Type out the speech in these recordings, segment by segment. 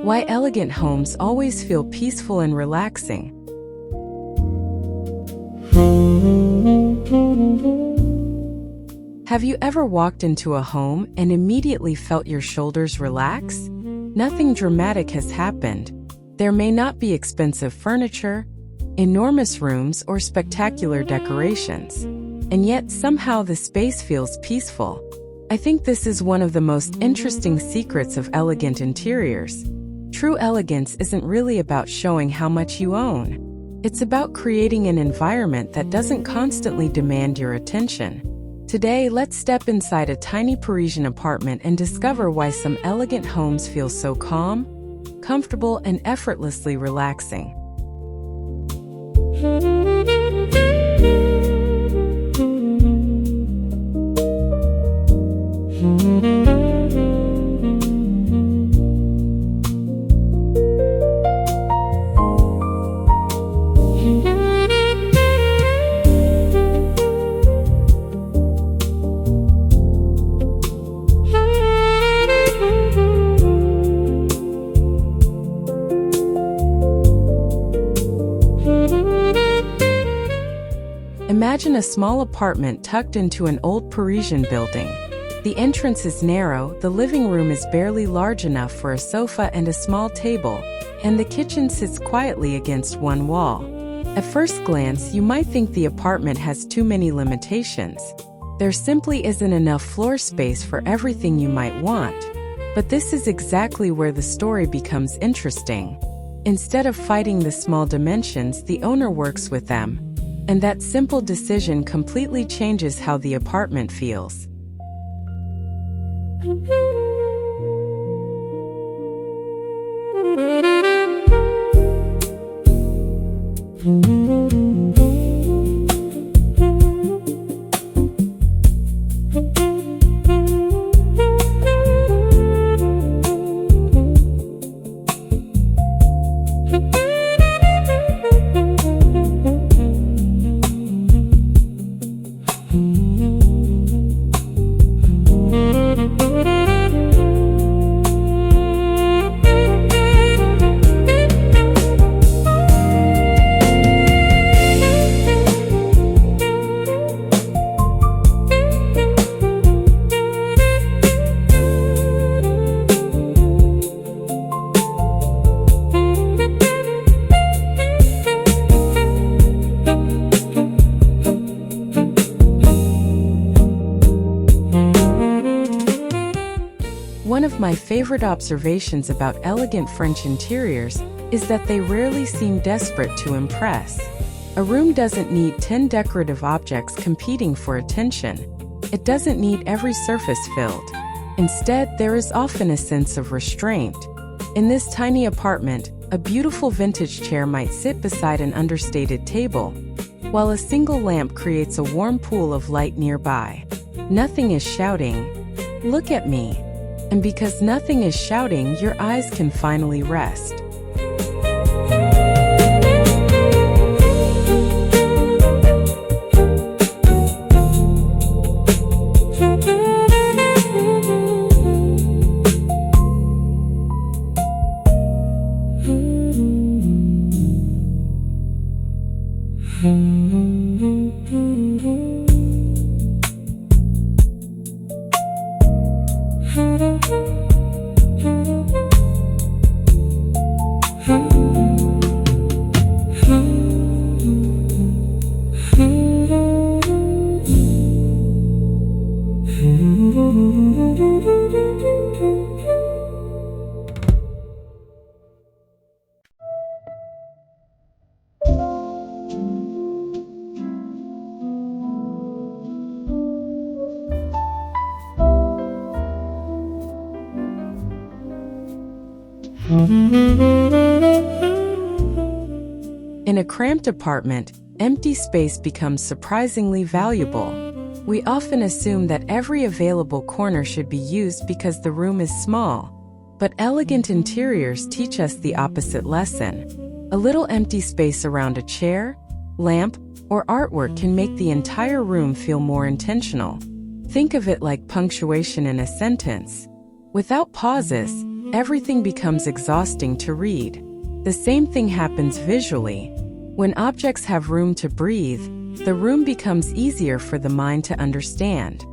Why elegant homes always feel peaceful and relaxing. Have you ever walked into a home and immediately felt your shoulders relax? Nothing dramatic has happened. There may not be expensive furniture, enormous rooms, or spectacular decorations. And yet somehow the space feels peaceful. I think this is one of the most interesting secrets of elegant interiors. True elegance isn't really about showing how much you own. It's about creating an environment that doesn't constantly demand your attention. Today, let's step inside a tiny Parisian apartment and discover why some elegant homes feel so calm, comfortable, and effortlessly relaxing. Imagine a small apartment tucked into an old Parisian building. The entrance is narrow, the living room is barely large enough for a sofa and a small table, and the kitchen sits quietly against one wall. At first glance, you might think the apartment has too many limitations. There simply isn't enough floor space for everything you might want. But this is exactly where the story becomes interesting. Instead of fighting the small dimensions, the owner works with them. And that simple decision completely changes how the apartment feels. One of my favorite observations about elegant French interiors is that they rarely seem desperate to impress. A room doesn't need 10 decorative objects competing for attention. It doesn't need every surface filled. Instead, there is often a sense of restraint. In this tiny apartment, a beautiful vintage chair might sit beside an understated table, while a single lamp creates a warm pool of light nearby. Nothing is shouting, "Look at me." And because nothing is shouting, your eyes can finally rest. In a cramped apartment, empty space becomes surprisingly valuable. We often assume that every available corner should be used because the room is small. But elegant interiors teach us the opposite lesson. A little empty space around a chair, lamp, or artwork can make the entire room feel more intentional. Think of it like punctuation in a sentence. Without pauses, everything becomes exhausting to read. The same thing happens visually. When objects have room to breathe, the room becomes easier for the mind to understand.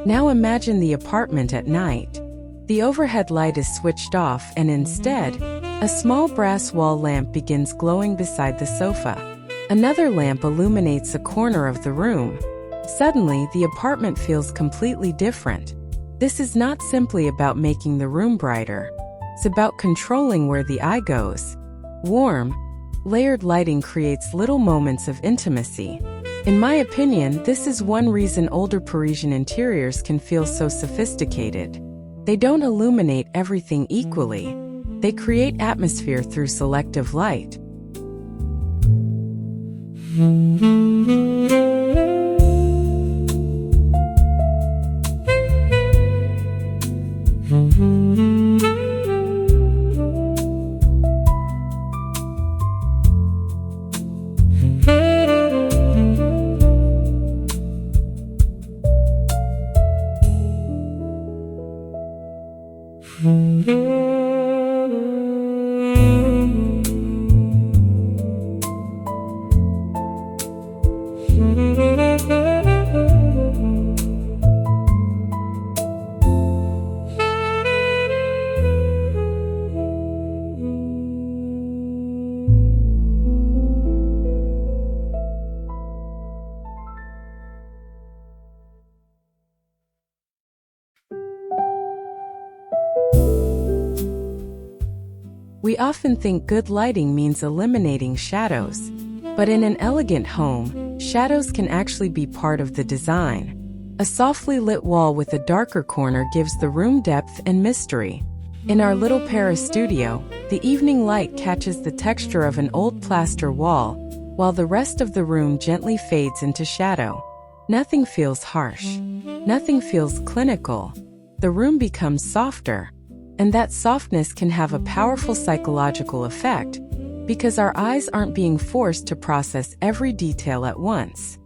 Now imagine the apartment at night. The overhead light is switched off and instead, a small brass wall lamp begins glowing beside the sofa. Another lamp illuminates a corner of the room. Suddenly, the apartment feels completely different. This is not simply about making the room brighter. It's about controlling where the eye goes. Warm, layered lighting creates little moments of intimacy. In my opinion, this is one reason older Parisian interiors can feel so sophisticated. They don't illuminate everything equally. They create atmosphere through selective light. We often think good lighting means eliminating shadows. But in an elegant home, shadows can actually be part of the design. A softly lit wall with a darker corner gives the room depth and mystery. In our little Paris studio, the evening light catches the texture of an old plaster wall, while the rest of the room gently fades into shadow. Nothing feels harsh. Nothing feels clinical. The room becomes softer. And that softness can have a powerful psychological effect because our eyes aren't being forced to process every detail at once.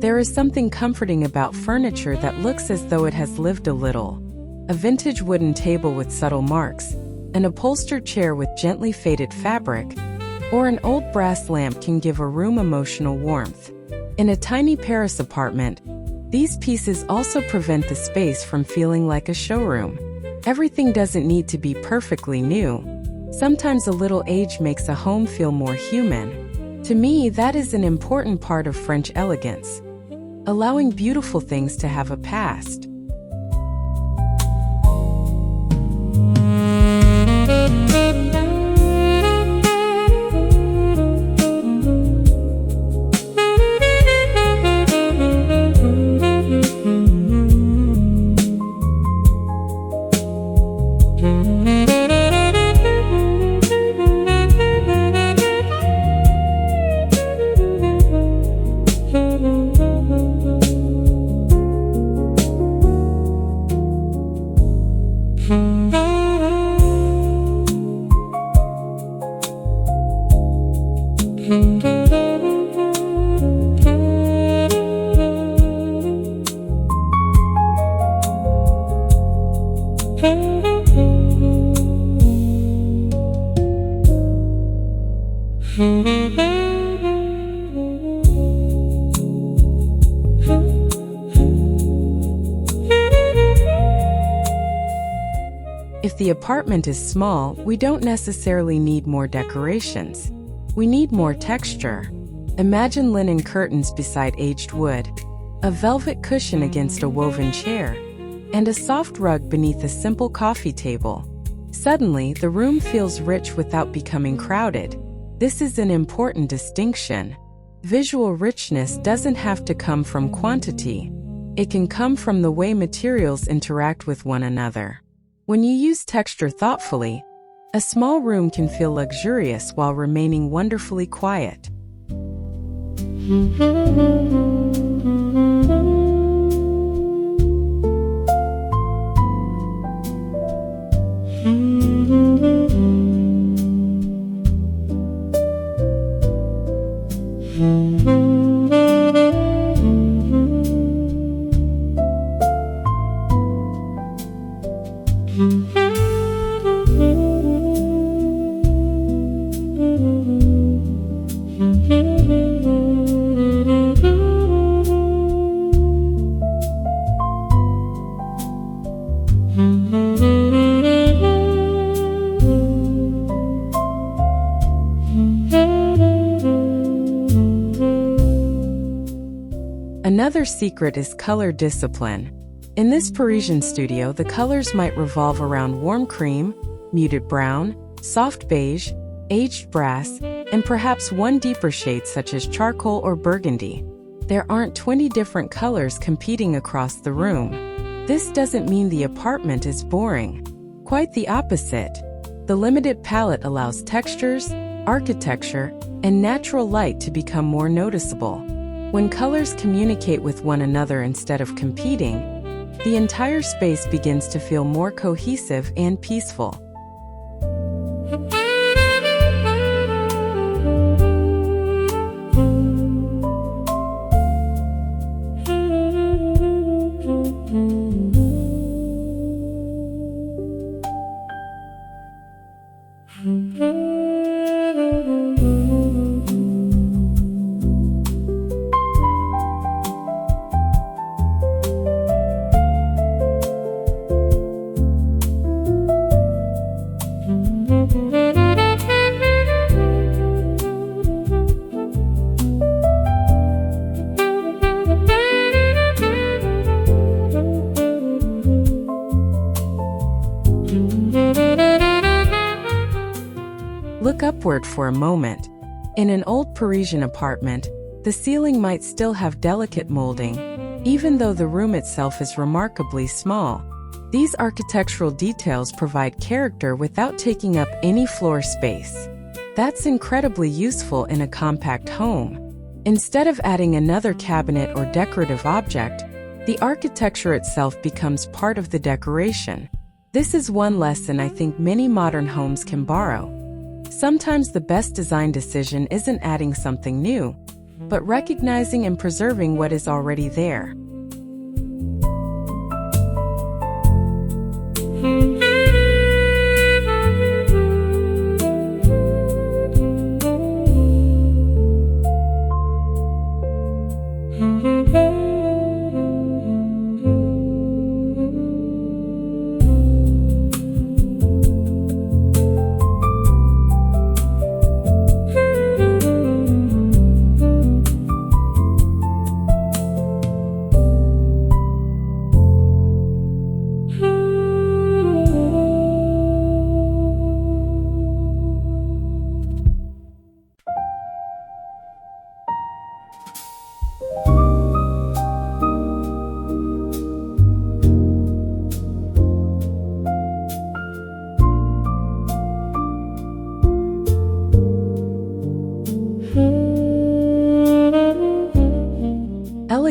There is something comforting about furniture that looks as though it has lived a little. A vintage wooden table with subtle marks, an upholstered chair with gently faded fabric, or an old brass lamp can give a room emotional warmth. In a tiny Paris apartment, these pieces also prevent the space from feeling like a showroom. Everything doesn't need to be perfectly new. Sometimes a little age makes a home feel more human. To me, that is an important part of French elegance, allowing beautiful things to have a past. If the apartment is small, we don't necessarily need more decorations. We need more texture. Imagine linen curtains beside aged wood, a velvet cushion against a woven chair, and a soft rug beneath a simple coffee table. Suddenly, the room feels rich without becoming crowded. This is an important distinction. Visual richness doesn't have to come from quantity. It can come from the way materials interact with one another. When you use texture thoughtfully, a small room can feel luxurious while remaining wonderfully quiet. Another secret is color discipline. In this Parisian studio, the colors might revolve around warm cream, muted brown, soft beige, aged brass, and perhaps one deeper shade such as charcoal or burgundy. There aren't 20 different colors competing across the room. This doesn't mean the apartment is boring. Quite the opposite. The limited palette allows textures, architecture, and natural light to become more noticeable. When colors communicate with one another instead of competing, the entire space begins to feel more cohesive and peaceful. Look upward for a moment. In an old Parisian apartment, the ceiling might still have delicate molding, even though the room itself is remarkably small. These architectural details provide character without taking up any floor space. That's incredibly useful in a compact home. Instead of adding another cabinet or decorative object, the architecture itself becomes part of the decoration. This is one lesson I think many modern homes can borrow. Sometimes the best design decision isn't adding something new, but recognizing and preserving what is already there.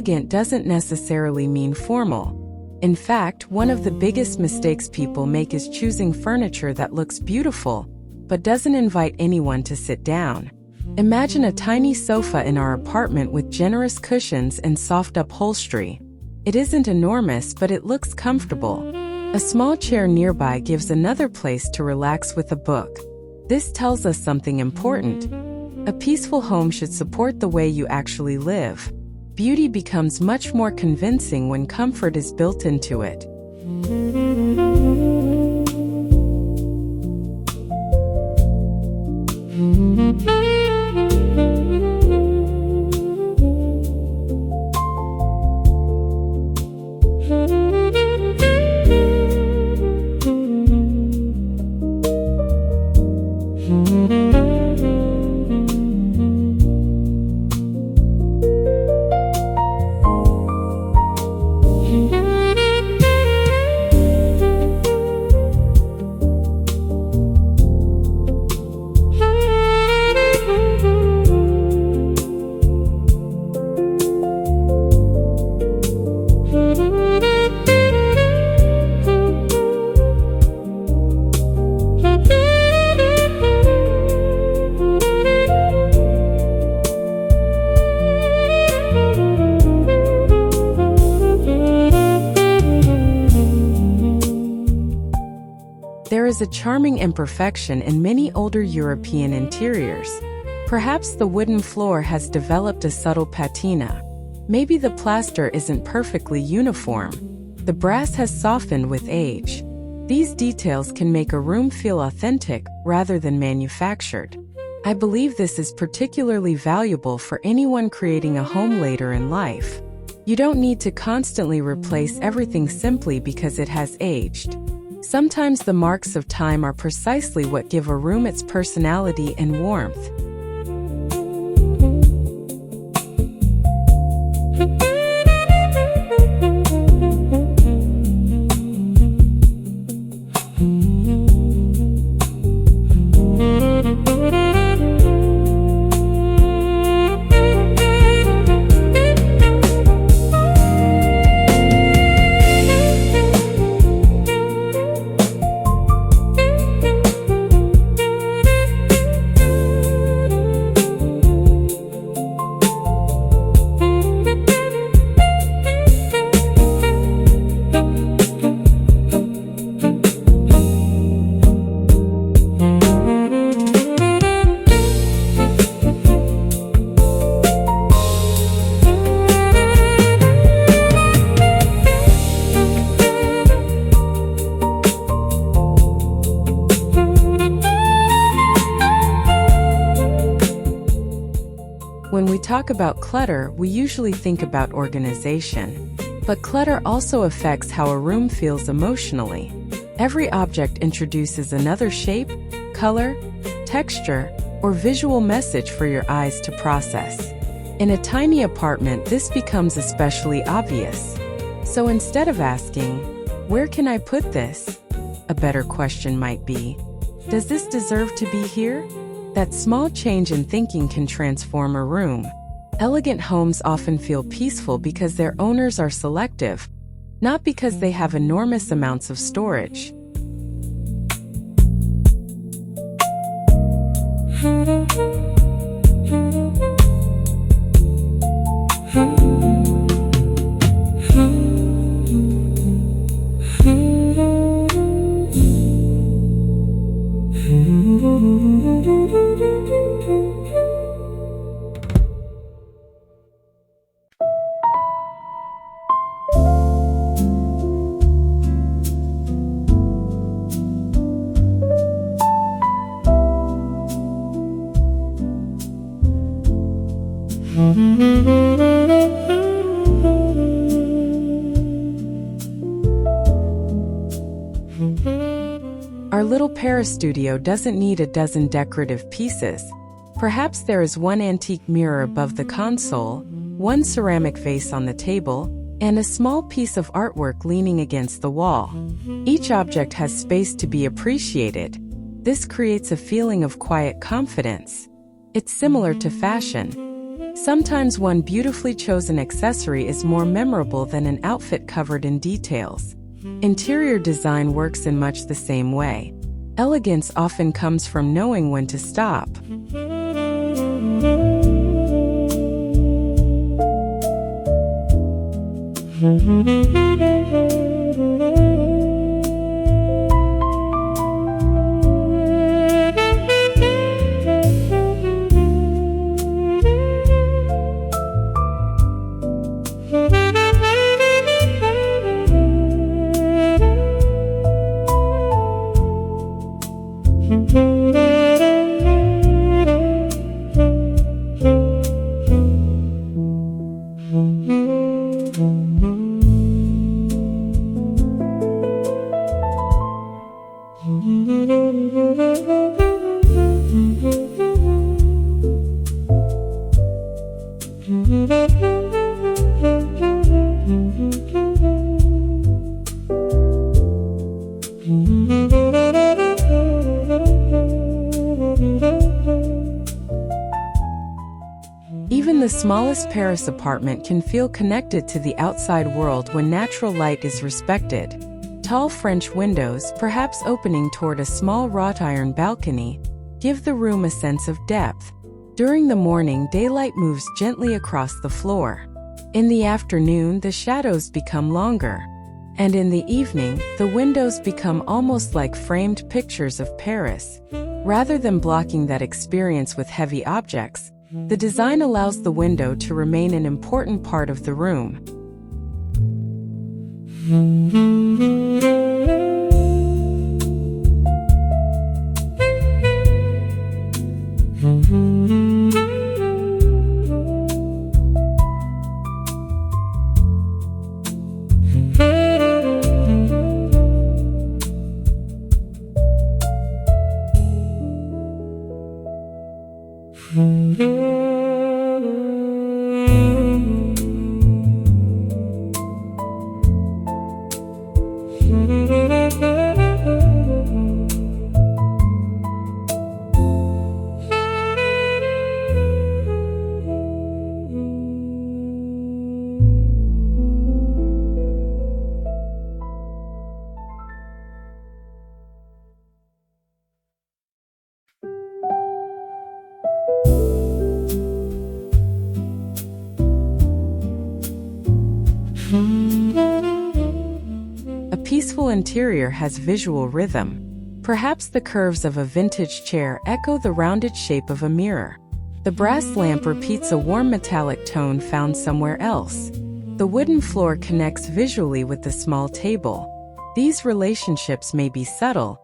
elegant doesn't necessarily mean formal. In fact, one of the biggest mistakes people make is choosing furniture that looks beautiful, but doesn't invite anyone to sit down. Imagine a tiny sofa in our apartment with generous cushions and soft upholstery. It isn't enormous, but it looks comfortable. A small chair nearby gives another place to relax with a book. This tells us something important. A peaceful home should support the way you actually live. Beauty becomes much more convincing when comfort is built into it. There is a charming imperfection in many older European interiors. Perhaps the wooden floor has developed a subtle patina. Maybe the plaster isn't perfectly uniform. The brass has softened with age. These details can make a room feel authentic rather than manufactured. I believe this is particularly valuable for anyone creating a home later in life. You don't need to constantly replace everything simply because it has aged. Sometimes the marks of time are precisely what give a room its personality and warmth. When we talk about clutter, we usually think about organization. But clutter also affects how a room feels emotionally. Every object introduces another shape, color, texture, or visual message for your eyes to process. In a tiny apartment, this becomes especially obvious. So instead of asking, "Where can I put this?" a better question might be, "Does this deserve to be here?" That small change in thinking can transform a room. Elegant homes often feel peaceful because their owners are selective, not because they have enormous amounts of storage. Our little Paris studio doesn't need a dozen decorative pieces. Perhaps there is one antique mirror above the console, one ceramic vase on the table, and a small piece of artwork leaning against the wall. Each object has space to be appreciated. This creates a feeling of quiet confidence. It's similar to fashion. Sometimes one beautifully chosen accessory is more memorable than an outfit covered in details. Interior design works in much the same way. Elegance often comes from knowing when to stop. Even the smallest Paris apartment can feel connected to the outside world when natural light is respected. Tall French windows, perhaps opening toward a small wrought iron balcony, give the room a sense of depth. During the morning, daylight moves gently across the floor. In the afternoon, the shadows become longer. And in the evening, the windows become almost like framed pictures of Paris. Rather than blocking that experience with heavy objects, the design allows the window to remain an important part of the room. A peaceful interior has visual rhythm. Perhaps the curves of a vintage chair echo the rounded shape of a mirror. The brass lamp repeats a warm metallic tone found somewhere else. The wooden floor connects visually with the small table. These relationships may be subtle,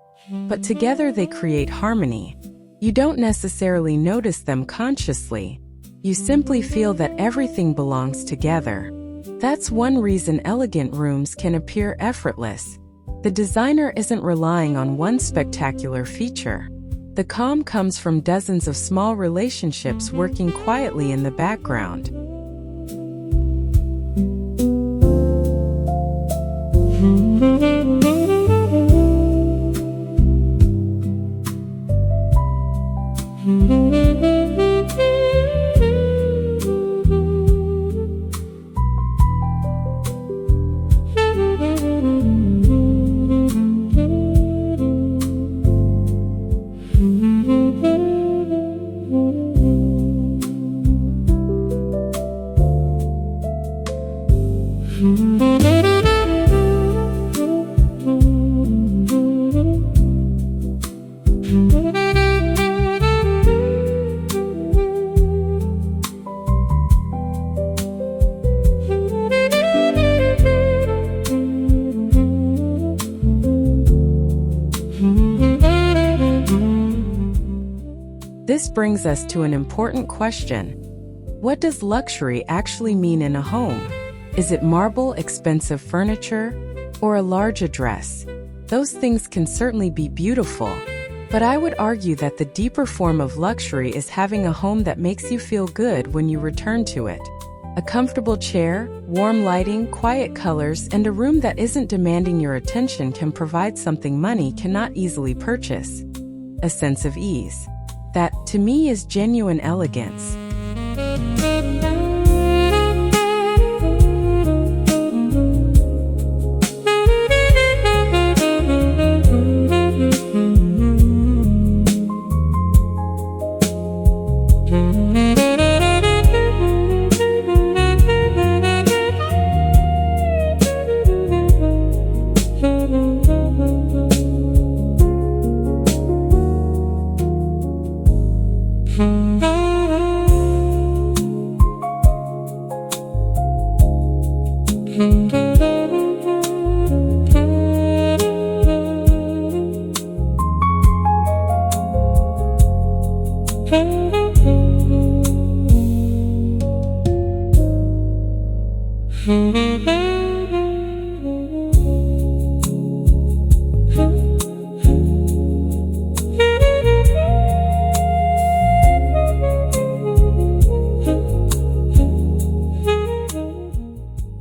but together they create harmony. You don't necessarily notice them consciously. You simply feel that everything belongs together. That's one reason elegant rooms can appear effortless. The designer isn't relying on one spectacular feature. The calm comes from dozens of small relationships working quietly in the background. This brings us to an important question. What does luxury actually mean in a home? Is it marble, expensive furniture, or a large address? Those things can certainly be beautiful, but I would argue that the deeper form of luxury is having a home that makes you feel good when you return to it. A comfortable chair, warm lighting, quiet colors, and a room that isn't demanding your attention can provide something money cannot easily purchase. A sense of ease. That, to me, is genuine elegance.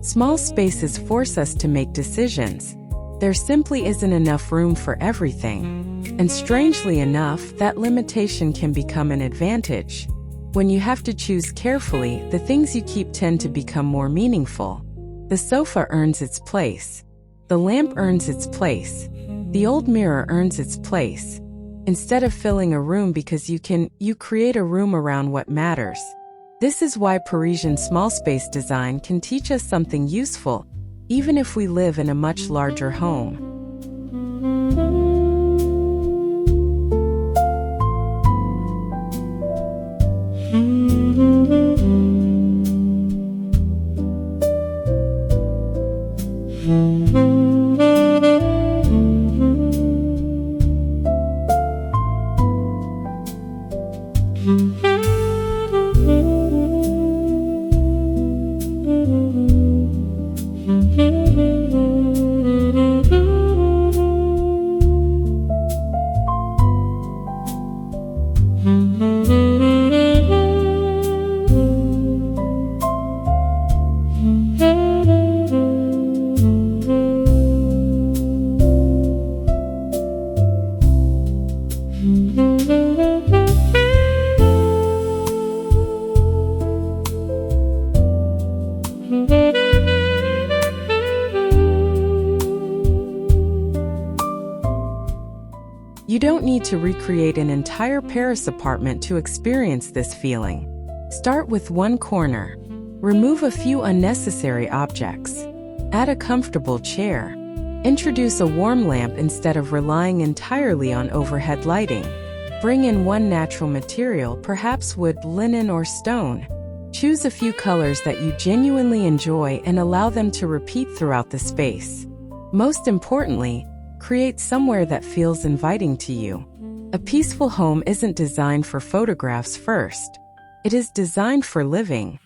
Small spaces force us to make decisions. There simply isn't enough room for everything. And strangely enough, that limitation can become an advantage. When you have to choose carefully, the things you keep tend to become more meaningful. The sofa earns its place. The lamp earns its place. The old mirror earns its place. Instead of filling a room because you create a room around what matters. This is why Parisian small space design can teach us something useful, even if we live in a much larger home. You don't need to recreate an entire Paris apartment to experience this feeling. Start with one corner. Remove a few unnecessary objects. Add a comfortable chair. Introduce a warm lamp instead of relying entirely on overhead lighting. Bring in one natural material, perhaps wood, linen, or stone. Choose a few colors that you genuinely enjoy and allow them to repeat throughout the space. Most importantly, create somewhere that feels inviting to you. A peaceful home isn't designed for photographs first. It is designed for living.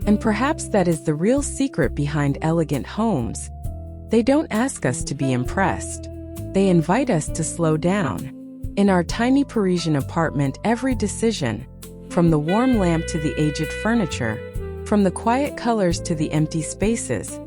And perhaps that is the real secret behind elegant homes. They don't ask us to be impressed. They invite us to slow down. In our tiny Parisian apartment, every decision, from the warm lamp to the aged furniture, from the quiet colors to the empty spaces,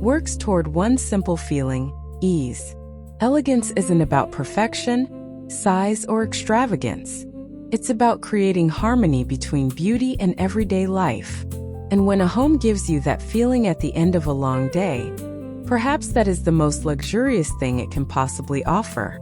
works toward one simple feeling: ease. Elegance isn't about perfection, size, or extravagance. It's about creating harmony between beauty and everyday life. And when a home gives you that feeling at the end of a long day, perhaps that is the most luxurious thing it can possibly offer.